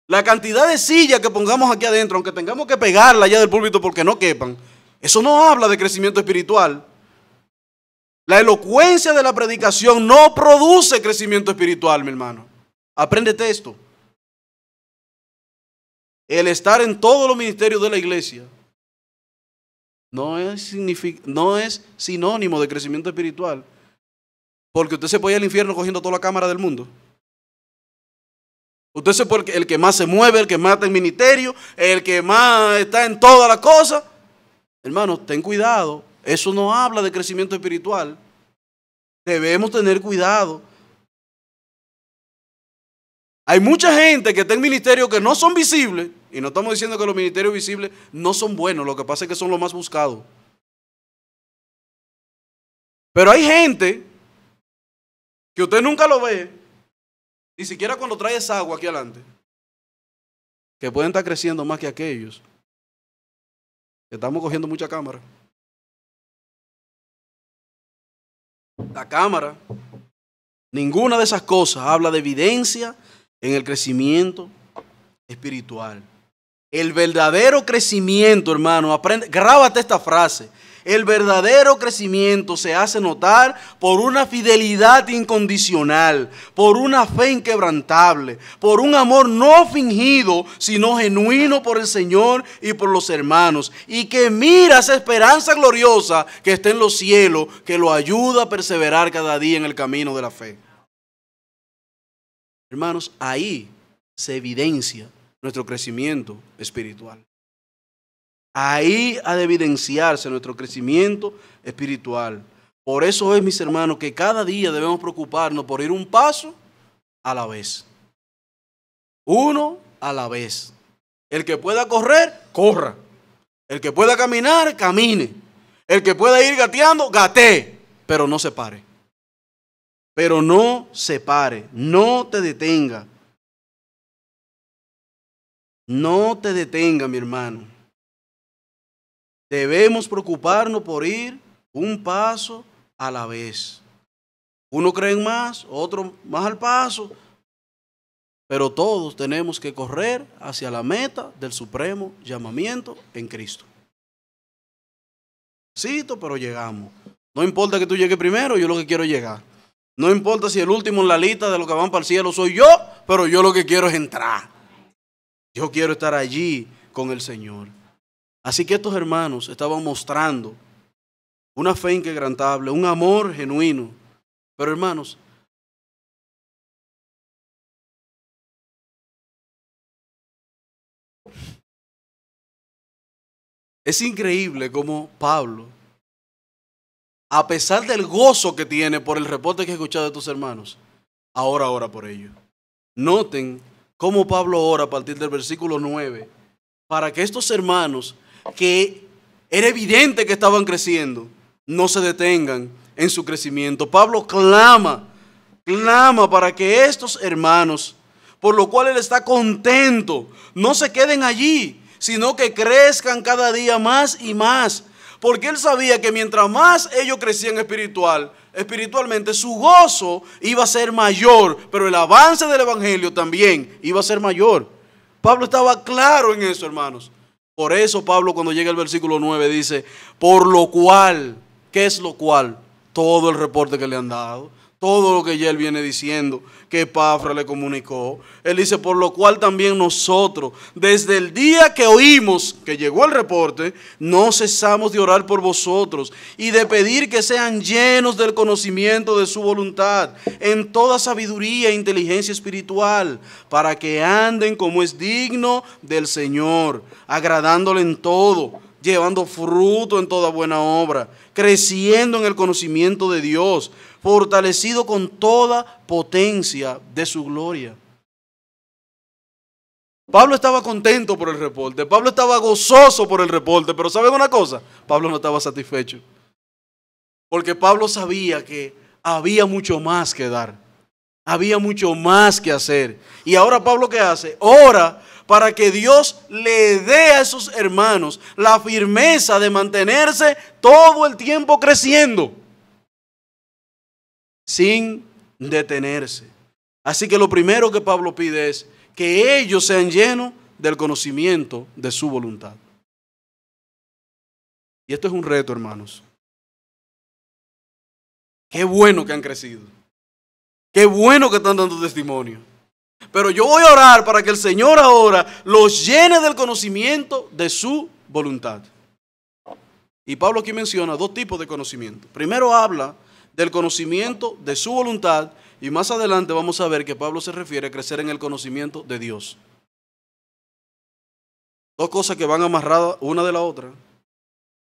La cantidad de sillas que pongamos aquí adentro, aunque tengamos que pegarla allá del púlpito porque no quepan, eso no habla de crecimiento espiritual. La elocuencia de la predicación no produce crecimiento espiritual, mi hermano. Apréndete esto. El estar en todos los ministerios de la iglesia no es sinónimo de crecimiento espiritual. Porque usted se puede ir al infierno cogiendo toda la cámara del mundo. Usted es el que más se mueve, el que más está en ministerio, el que más está en todas las cosas. Hermano, ten cuidado. Eso no habla de crecimiento espiritual. Debemos tener cuidado. Hay mucha gente que está en ministerios que no son visibles. Y no estamos diciendo que los ministerios visibles no son buenos. Lo que pasa es que son los más buscados. Pero hay gente que usted nunca lo ve, ni siquiera cuando trae esa agua aquí adelante, que pueden estar creciendo más que aquellos que estamos cogiendo mucha cámara. La cámara, ninguna de esas cosas habla de evidencia en el crecimiento espiritual. El verdadero crecimiento, hermano, aprende, grábate esta frase. El verdadero crecimiento se hace notar por una fidelidad incondicional, por una fe inquebrantable, por un amor no fingido, sino genuino por el Señor y por los hermanos, y que mira esa esperanza gloriosa que está en los cielos, que lo ayuda a perseverar cada día en el camino de la fe. Hermanos, ahí se evidencia nuestro crecimiento espiritual. Ahí ha de evidenciarse nuestro crecimiento espiritual. Por eso es, mis hermanos, que cada día debemos preocuparnos por ir un paso a la vez. Uno a la vez. El que pueda correr, corra. El que pueda caminar, camine. El que pueda ir gateando, gatee. Pero no se pare. Pero no se pare. No te detenga. No te detenga, mi hermano. Debemos preocuparnos por ir un paso a la vez. Uno cree en más, otro más al paso. Pero todos tenemos que correr hacia la meta del supremo llamamiento en Cristo. Cito, pero llegamos. No importa que tú llegues primero, yo lo que quiero es llegar. No importa si el último en la lista de los que van para el cielo soy yo, pero yo lo que quiero es entrar. Yo quiero estar allí con el Señor. Así que estos hermanos estaban mostrando una fe inquebrantable, un amor genuino. Pero hermanos, es increíble cómo Pablo, a pesar del gozo que tiene por el reporte que he escuchado de tus hermanos, ahora ora por ellos. Noten cómo Pablo ora a partir del versículo 9, para que estos hermanos, que era evidente que estaban creciendo, no se detengan en su crecimiento. Pablo clama para que estos hermanos, por lo cual él está contento, no se queden allí, sino que crezcan cada día más y más. Porque él sabía que mientras más ellos crecían espiritualmente, su gozo iba a ser mayor, pero el avance del evangelio también iba a ser mayor. Pablo estaba claro en eso, hermanos. Por eso Pablo, cuando llega al versículo 9, dice, por lo cual, ¿qué es lo cual? Todo el reporte que le han dado, todo lo que ya él viene diciendo, que Epafras le comunicó. Él dice, por lo cual también nosotros, desde el día que oímos que llegó el reporte, no cesamos de orar por vosotros y de pedir que sean llenos del conocimiento de su voluntad, en toda sabiduría e inteligencia espiritual, para que anden como es digno del Señor, agradándole en todo, llevando fruto en toda buena obra, creciendo en el conocimiento de Dios, fortalecido con toda potencia de su gloria. Pablo estaba contento por el reporte, Pablo estaba gozoso por el reporte, pero ¿saben una cosa? Pablo no estaba satisfecho, porque Pablo sabía que había mucho más que dar, había mucho más que hacer. Y ahora Pablo, ¿qué hace? Ora para que Dios le dé a esos hermanos la firmeza de mantenerse todo el tiempo creciendo, sin detenerse. Así que lo primero que Pablo pide es que ellos sean llenos del conocimiento de su voluntad. Y esto es un reto, hermanos. Qué bueno que han crecido. Qué bueno que están dando testimonio. Pero yo voy a orar para que el Señor ahora los llene del conocimiento de su voluntad. Y Pablo aquí menciona dos tipos de conocimiento. Primero habla del conocimiento de su voluntad, y más adelante vamos a ver que Pablo se refiere a crecer en el conocimiento de Dios. Dos cosas que van amarradas una de la otra,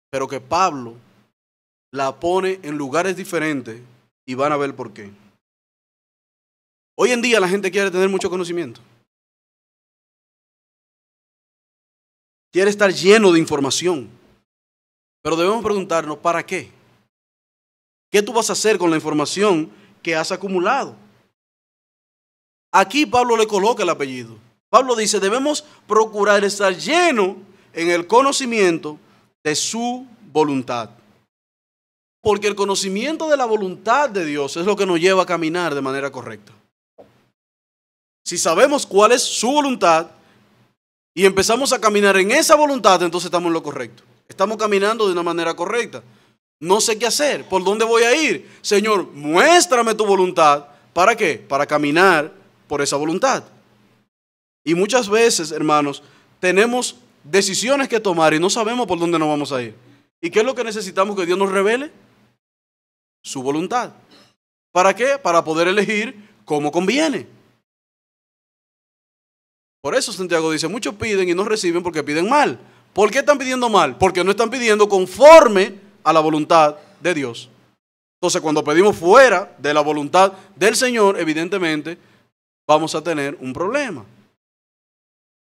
pero que Pablo la pone en lugares diferentes y van a ver por qué. Hoy en día la gente quiere tener mucho conocimiento. Quiere estar lleno de información. Pero debemos preguntarnos, ¿para qué? ¿Qué tú vas a hacer con la información que has acumulado? Aquí Pablo le coloca el apellido. Pablo dice, debemos procurar estar lleno en el conocimiento de su voluntad. Porque el conocimiento de la voluntad de Dios es lo que nos lleva a caminar de manera correcta. Si sabemos cuál es su voluntad y empezamos a caminar en esa voluntad, entonces estamos en lo correcto. Estamos caminando de una manera correcta. No sé qué hacer, ¿por dónde voy a ir? Señor, muéstrame tu voluntad. ¿Para qué? Para caminar por esa voluntad. Y muchas veces, hermanos, tenemos decisiones que tomar y no sabemos por dónde nos vamos a ir. ¿Y qué es lo que necesitamos que Dios nos revele? Su voluntad. ¿Para qué? Para poder elegir cómo conviene. Por eso Santiago dice, muchos piden y no reciben porque piden mal. ¿Por qué están pidiendo mal? Porque no están pidiendo conforme a la voluntad de Dios. Entonces, cuando pedimos fuera de la voluntad del Señor, evidentemente vamos a tener un problema.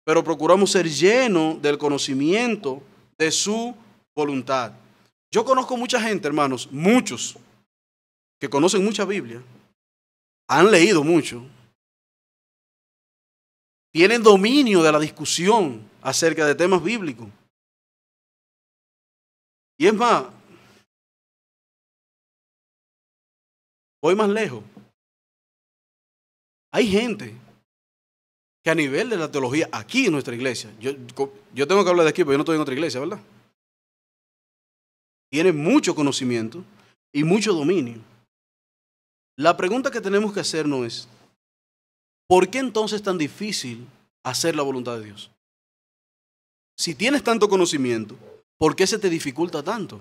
Pero procuramos ser llenos del conocimiento de su voluntad. Yo conozco mucha gente, hermanos, muchos, que conocen mucha Biblia, han leído mucho, tienen dominio de la discusión acerca de temas bíblicos. Y es más, voy más lejos. Hay gente que a nivel de la teología, aquí en nuestra iglesia, yo tengo que hablar de aquí, pero yo no estoy en otra iglesia, ¿verdad? Tiene mucho conocimiento y mucho dominio. La pregunta que tenemos que hacernos es, ¿por qué entonces es tan difícil hacer la voluntad de Dios? Si tienes tanto conocimiento, ¿por qué se te dificulta tanto?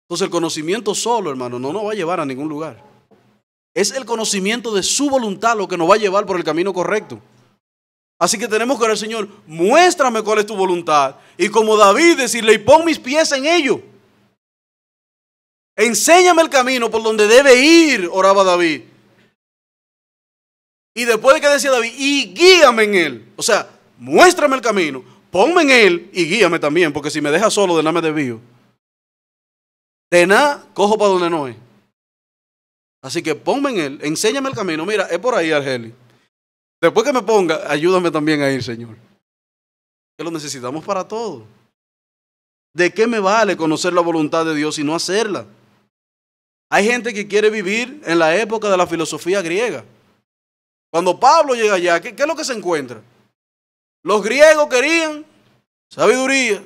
Entonces el conocimiento solo, hermano, no nos va a llevar a ningún lugar. Es el conocimiento de su voluntad lo que nos va a llevar por el camino correcto. Así que tenemos que orar al Señor, muéstrame cuál es tu voluntad. Y como David decirle, y pon mis pies en ello. Enséñame el camino por donde debe ir, oraba David. Y después de que decía David, y guíame en él. O sea, muéstrame el camino, ponme en él y guíame también, porque si me dejas solo, de nada me desvío. De nada, cojo para donde no es. Así que ponme en él, enséñame el camino. Mira, es por ahí, Argeli. Después que me ponga, ayúdame también a ir, Señor. Que lo necesitamos para todo. ¿De qué me vale conocer la voluntad de Dios y no hacerla? Hay gente que quiere vivir en la época de la filosofía griega. Cuando Pablo llega allá, ¿qué es lo que se encuentra? Los griegos querían sabiduría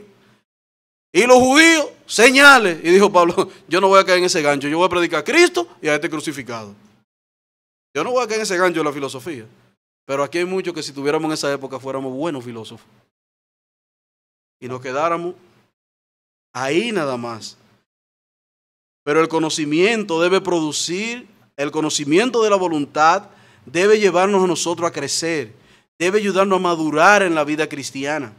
y los judíos señales. Y dijo Pablo, yo no voy a caer en ese gancho, yo voy a predicar a Cristo y a este crucificado. Yo no voy a caer en ese gancho de la filosofía. Pero aquí hay muchos que si tuviéramos en esa época fuéramos buenos filósofos. Y nos quedáramos ahí nada más. Pero el conocimiento debe producir, el conocimiento de la voluntad debe llevarnos a nosotros a crecer, debe ayudarnos a madurar en la vida cristiana.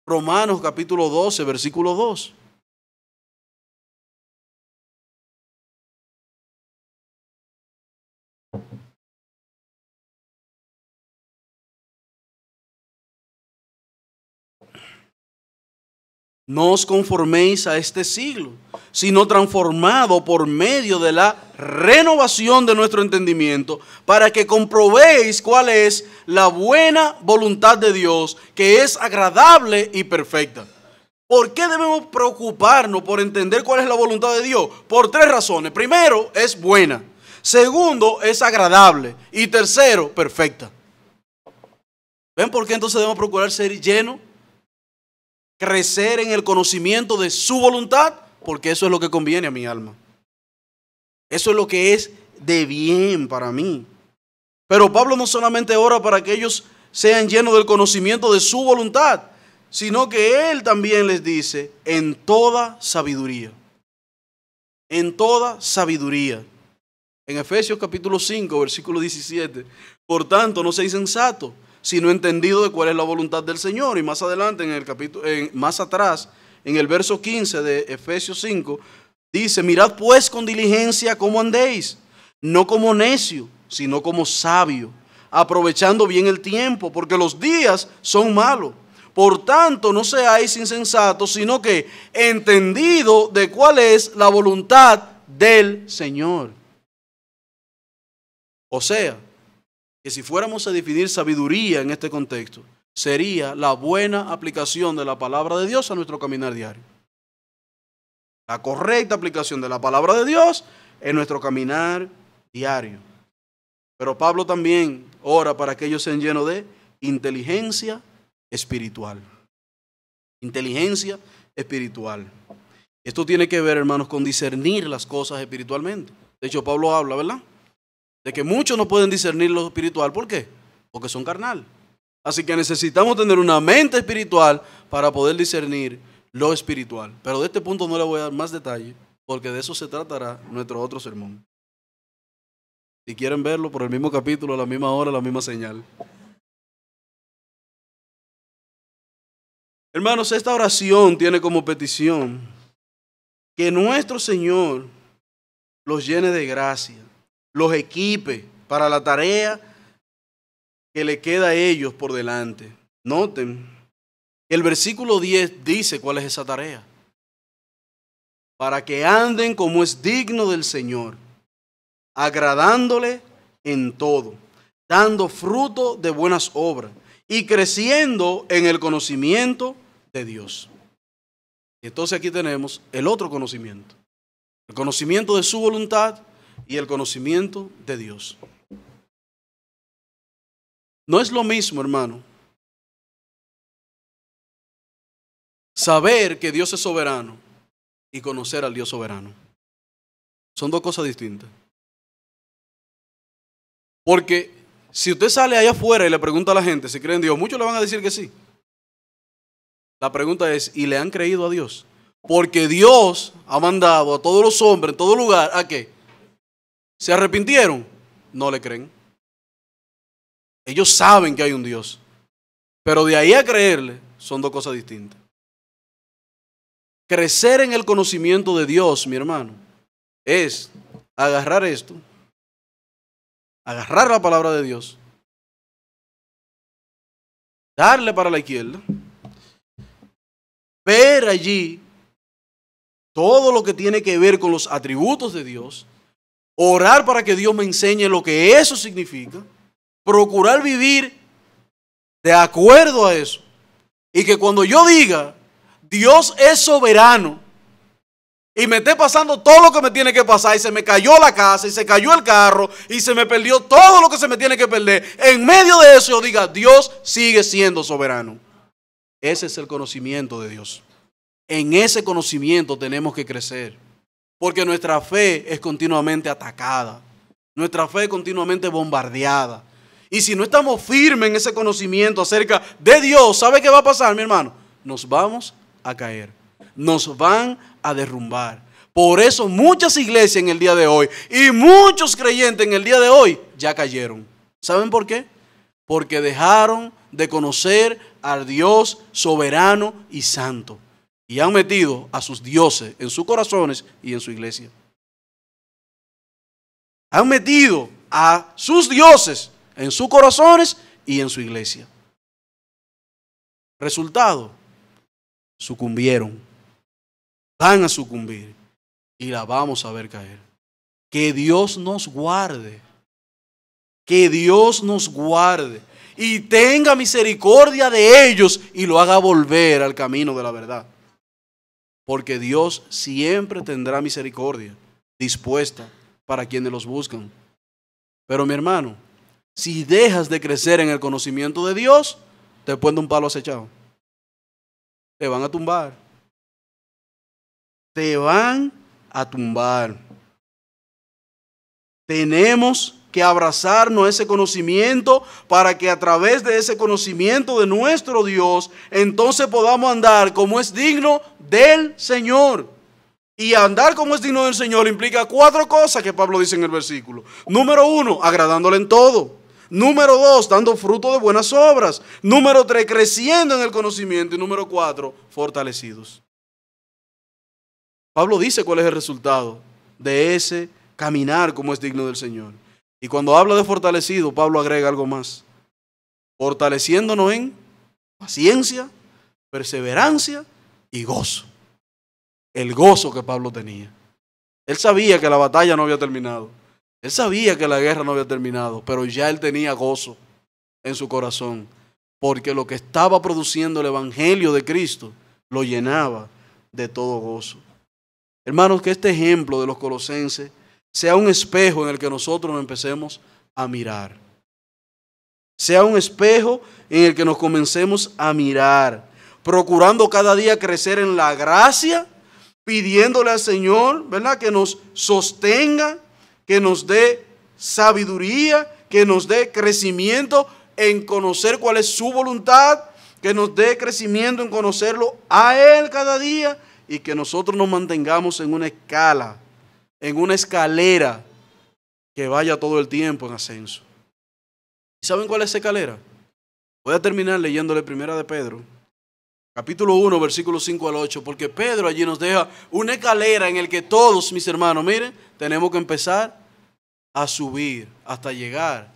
Romanos capítulo 12, versículo 2. No os conforméis a este siglo, sino transformado por medio de la renovación de nuestro entendimiento, para que comprobéis cuál es la buena voluntad de Dios, que es agradable y perfecta. ¿Por qué debemos preocuparnos por entender cuál es la voluntad de Dios? Por tres razones. Primero, es buena. Segundo, es agradable. Y tercero, perfecta. ¿Ven por qué entonces debemos procurar ser llenos? Crecer en el conocimiento de su voluntad, porque eso es lo que conviene a mi alma. Eso es lo que es de bien para mí. Pero Pablo no solamente ora para que ellos sean llenos del conocimiento de su voluntad, sino que él también les dice, en toda sabiduría. En toda sabiduría. En Efesios capítulo 5, versículo 17. Por tanto, no seáis insensatos, sino entendido de cuál es la voluntad del Señor. Y más adelante, más atrás, en el verso 15 de Efesios 5, dice, mirad pues con diligencia cómo andéis, no como necio, sino como sabio, aprovechando bien el tiempo, porque los días son malos. Por tanto, no seáis insensatos, sino que entendido de cuál es la voluntad del Señor. O sea, que si fuéramos a definir sabiduría en este contexto, sería la buena aplicación de la palabra de Dios a nuestro caminar diario. La correcta aplicación de la palabra de Dios en nuestro caminar diario. Pero Pablo también ora para que ellos sean llenos de inteligencia espiritual. Inteligencia espiritual. Esto tiene que ver, hermanos, con discernir las cosas espiritualmente. De hecho, Pablo habla, ¿verdad?, de que muchos no pueden discernir lo espiritual. ¿Por qué? Porque son carnal. Así que necesitamos tener una mente espiritual para poder discernir lo espiritual. Pero de este punto no le voy a dar más detalle, porque de eso se tratará nuestro otro sermón. Si quieren verlo, por el mismo capítulo, a la misma hora, a la misma señal. Hermanos, esta oración tiene como petición Que nuestro Señor los llene de gracia, los equipe para la tarea que le queda a ellos por delante. Noten, el versículo 10 dice cuál es esa tarea. Para que anden como es digno del Señor, agradándole en todo, dando fruto de buenas obras y creciendo en el conocimiento de Dios. Entonces aquí tenemos el otro conocimiento. El conocimiento de su voluntad y el conocimiento de Dios. No es lo mismo, hermano, saber que Dios es soberano y conocer al Dios soberano. Son dos cosas distintas. Porque si usted sale allá afuera y le pregunta a la gente si cree en Dios, muchos le van a decir que sí. La pregunta es, ¿y le han creído a Dios? Porque Dios ha mandado a todos los hombres en todo lugar, ¿a qué? ¿Se arrepintieron? No le creen. Ellos saben que hay un Dios. Pero de ahí a creerle son dos cosas distintas. Crecer en el conocimiento de Dios, mi hermano, es agarrar esto, agarrar la palabra de Dios, darle para la izquierda, ver allí todo lo que tiene que ver con los atributos de Dios, orar para que Dios me enseñe lo que eso significa, procurar vivir de acuerdo a eso, y que cuando yo diga Dios es soberano y me esté pasando todo lo que me tiene que pasar y se me cayó la casa y se cayó el carro y se me perdió todo lo que se me tiene que perder, en medio de eso yo diga Dios sigue siendo soberano. Ese es el conocimiento de Dios. En ese conocimiento tenemos que crecer, porque nuestra fe es continuamente atacada, nuestra fe es continuamente bombardeada. Y si no estamos firmes en ese conocimiento acerca de Dios, ¿sabe qué va a pasar, mi hermano? Nos vamos a caer, nos van a derrumbar. Por eso muchas iglesias en el día de hoy y muchos creyentes en el día de hoy ya cayeron. ¿Saben por qué? Porque dejaron de conocer al Dios soberano y santo y han metido a sus dioses en sus corazones y en su iglesia. Han metido a sus dioses en sus corazones y en su iglesia. Resultado, sucumbieron, van a sucumbir y la vamos a ver caer. Que Dios nos guarde, que Dios nos guarde y tenga misericordia de ellos y lo haga volver al camino de la verdad. Porque Dios siempre tendrá misericordia dispuesta para quienes los buscan. Pero mi hermano, si dejas de crecer en el conocimiento de Dios, te ponen un palo acechado. Te van a tumbar. Te van a tumbar. Tenemos que abrazarnos a ese conocimiento para que a través de ese conocimiento de nuestro Dios, entonces podamos andar como es digno del Señor. Y andar como es digno del Señor implica 4 cosas que Pablo dice en el versículo. Número 1, agradándole en todo. Número 2, dando fruto de buenas obras. Número 3, creciendo en el conocimiento. Y número 4, fortalecidos. Pablo dice cuál es el resultado de ese caminar como es digno del Señor. Y cuando habla de fortalecido, Pablo agrega algo más. Fortaleciéndonos en paciencia, perseverancia y gozo. El gozo que Pablo tenía. Él sabía que la batalla no había terminado. Él sabía que la guerra no había terminado, pero ya él tenía gozo en su corazón, porque lo que estaba produciendo el Evangelio de Cristo lo llenaba de todo gozo. Hermanos, que este ejemplo de los colosenses sea un espejo en el que nosotros nos empecemos a mirar. Sea un espejo en el que nos comencemos a mirar, procurando cada día crecer en la gracia, pidiéndole al Señor, ¿verdad?, que nos sostenga, que nos dé sabiduría, que nos dé crecimiento en conocer cuál es su voluntad, que nos dé crecimiento en conocerlo a Él cada día y que nosotros nos mantengamos en una escala, en una escalera que vaya todo el tiempo en ascenso. ¿Y saben cuál es esa escalera? Voy a terminar leyéndole primera de Pedro, Capítulo 1, versículos 5 al 8, porque Pedro allí nos deja una escalera en el que todos, mis hermanos, miren, tenemos que empezar a subir hasta llegar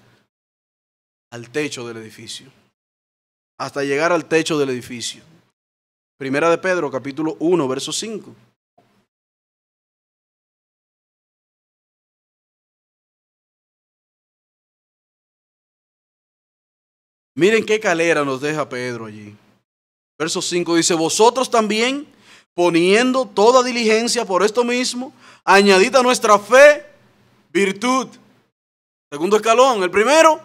al techo del edificio. Hasta llegar al techo del edificio. Primera de Pedro, capítulo 1, verso 5. Miren qué escalera nos deja Pedro allí. Verso 5 dice, vosotros también, poniendo toda diligencia por esto mismo, añadid a nuestra fe virtud. Segundo escalón, el primero,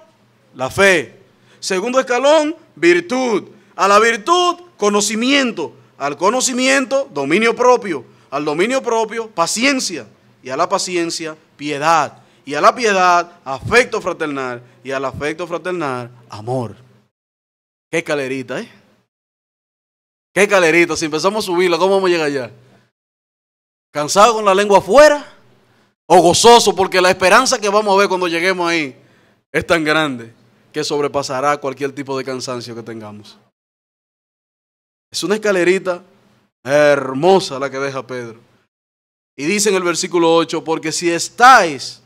la fe. Segundo escalón, virtud. A la virtud, conocimiento. Al conocimiento, dominio propio. Al dominio propio, paciencia. Y a la paciencia, piedad. Y a la piedad, afecto fraternal. Y al afecto fraternal, amor. Qué escalerita, ¿eh? Qué escalerita. Si empezamos a subirla, ¿cómo vamos a llegar allá? ¿Cansado con la lengua afuera? ¿O gozoso porque la esperanza que vamos a ver cuando lleguemos ahí es tan grande que sobrepasará cualquier tipo de cansancio que tengamos? Es una escalerita hermosa la que deja Pedro. Y dice en el versículo 8, porque si estáis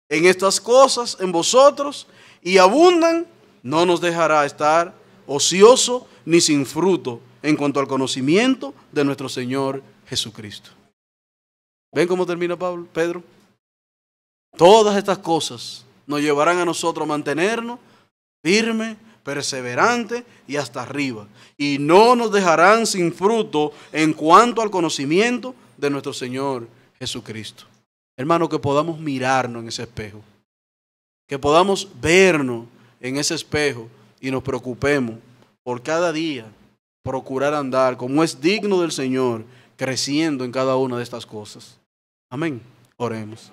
en estas cosas en vosotros y abundan, no nos dejará estar ocioso ni sin fruto en cuanto al conocimiento de nuestro Señor Jesucristo. ¿Ven cómo termina Pedro? Todas estas cosas nos llevarán a nosotros a mantenernos firmes, perseverantes y hasta arriba. Y no nos dejarán sin fruto en cuanto al conocimiento de nuestro Señor Jesucristo. Hermano, que podamos mirarnos en ese espejo. Que podamos vernos en ese espejo y nos preocupemos por cada día procurar andar como es digno del Señor, creciendo en cada una de estas cosas. Amén. Oremos.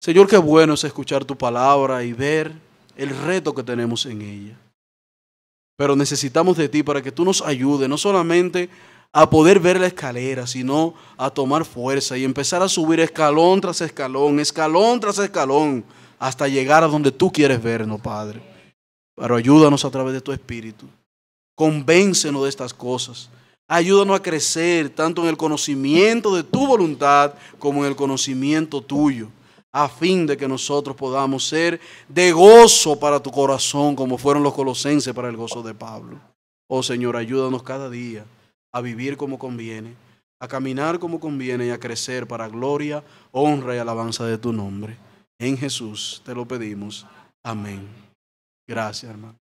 Señor, qué bueno es escuchar tu palabra y ver el reto que tenemos en ella. Pero necesitamos de ti para que tú nos ayudes, no solamente a poder ver la escalera, sino a tomar fuerza y empezar a subir escalón tras escalón, escalón tras escalón, hasta llegar a donde tú quieres vernos, Padre. Pero ayúdanos a través de tu Espíritu. Convéncenos de estas cosas. Ayúdanos a crecer tanto en el conocimiento de tu voluntad como en el conocimiento tuyo, a fin de que nosotros podamos ser de gozo para tu corazón, como fueron los colosenses para el gozo de Pablo. Oh Señor, ayúdanos cada día a vivir como conviene, a caminar como conviene y a crecer para gloria, honra y alabanza de tu nombre. En Jesús te lo pedimos. Amén. Gracias, hermano.